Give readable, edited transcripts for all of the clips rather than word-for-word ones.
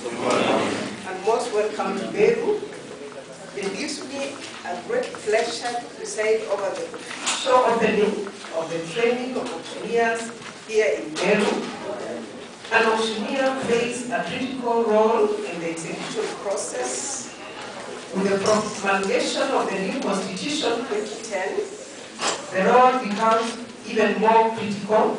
Good morning. And most welcome to Meru. It gives me a great pleasure to preside over the official opening of the training of auctioneers here in Meru. An auctioneer plays a critical role in the execution process. With the promulgation of the new Constitution 2010, the role becomes even more critical.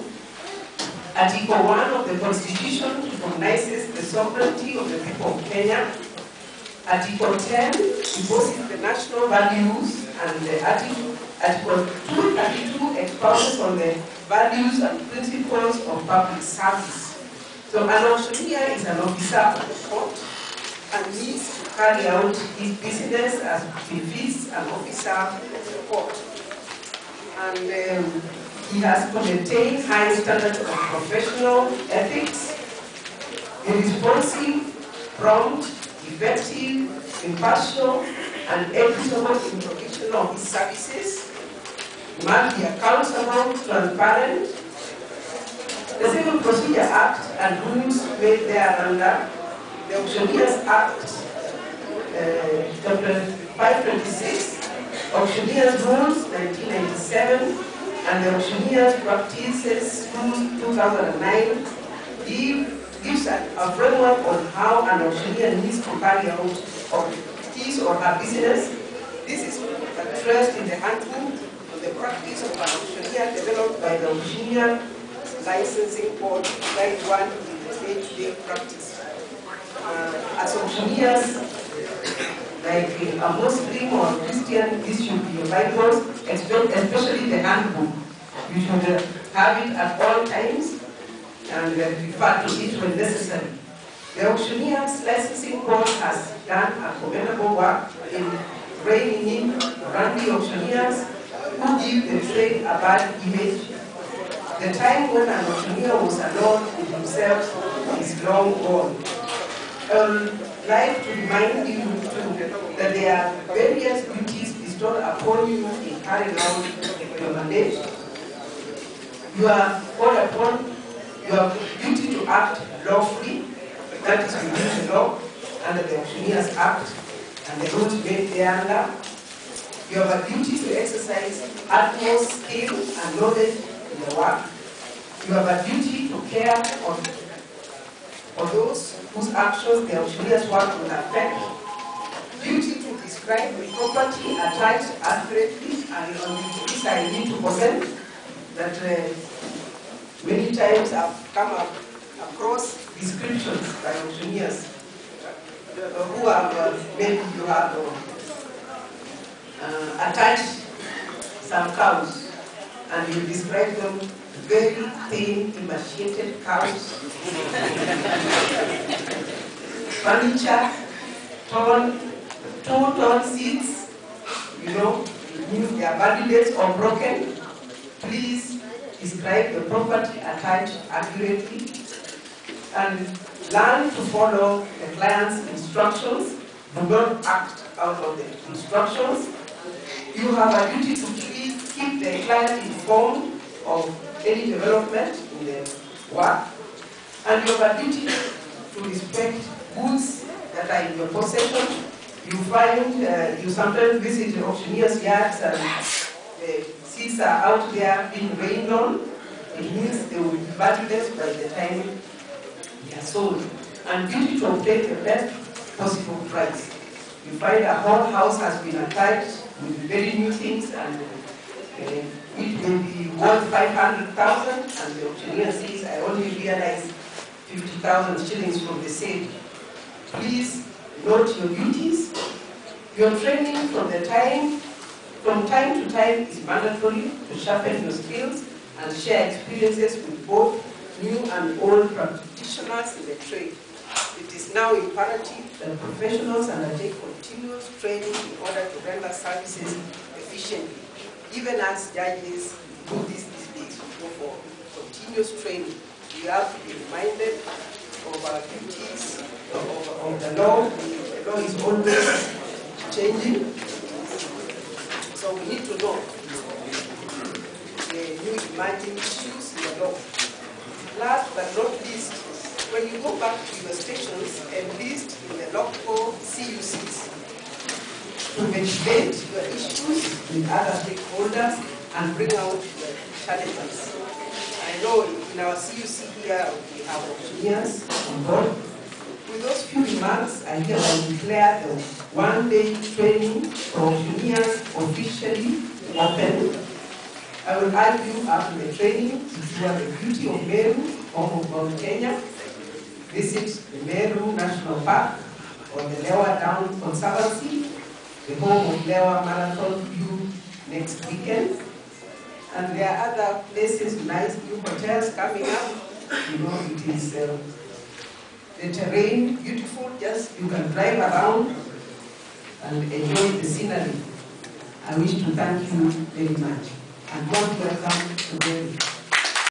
Article 1 of the Constitution recognizes the sovereignty of the people of Kenya. Article 10 imposes the national values, and Article 232 exposes on the values and principles of public service. So an auctioneer is an officer of the court and needs to carry out his business as befits an officer of the court. And he has to maintain high standards of professional ethics, be responsive, prompt, effective, impartial, and equitable in provision of his services. He must be accountable, transparent. The Civil Procedure Act and rules made thereunder, the Auctioneers Act, Chapter 526, Auctioneers Rules 1997, and the Auctioneers Practices Rules 2009 gives a framework on how an auctioneer needs to carry out his or her business. This is addressed in the handbook on the practice of an auctioneer developed by the Auctioneer Licensing Board, Guide 1 in the day-to-day practice. As auctioneers, like a Muslim or Christian, this should be your Bibles, especially the handbook. You should have it at all times and refer to it when necessary. The Auctioneers Licensing Board has done a commendable work in reining in randy auctioneers who give the trade a bad image. The time when an auctioneer was alone with himself is long gone. I'd like to remind you that there are various duties bestowed upon you in carrying out your mandate. You are called upon your duty to act lawfully, that is within the law, under the Auctioneers Act and the rules made thereunder. You have a duty to exercise utmost skill and knowledge in the work. You have a duty to care for those whose actions the auctioneer's work will affect. Duty to describe the property attached accurately, and on this I need to comment that many times I've come across descriptions by auctioneers who have maybe you have attached some cows and you describe them very thin, emaciated cows, furniture, torn seats, their body dates or broken. Please describe the property attached accurately and learn to follow the client's instructions. Do not act out of the instructions. You have a duty to keep the client informed of any development in the work, and you have a duty to respect goods that are in your possession. You sometimes visit the auctioneer's yards and the seats are out there being rained on. It means they will be valueless by the time they are sold. And duty to obtain the best possible price. You find a whole house has been attached with very new things and it may be worth 500,000 and the auctioneer says, I only realized 50,000 shillings from the sale. Please note your duties. Your training from time to time is mandatory to sharpen your skills and share experiences with both new and old practitioners in the trade. It is now imperative that professionals undertake continuous training in order to render services efficiently. Even as judges do this these days, we go for continuous training. We have to be reminded of our duties, of the law. The law is always changing. So we need to know the new emerging issues in the law. Last but not least, when you go back to your stations, enlist in the local CUCs to ventilate your issues with other stakeholders and bring out your challenges. I know in our CUC here we have auctioneers on board. With those few remarks, I hereby declare the one-day training for auctioneers officially open. I will urge you after the training to tour the beauty of Meru, home of Mount Kenya, visit the Meru National Park or the Lewa Down Conservancy, the home of Lewa Marathon View next weekend. And there are other places, nice new hotels coming up. You know, it is the terrain, beautiful, just you can drive around and enjoy the scenery. I wish to thank you very much and most welcome to Meru.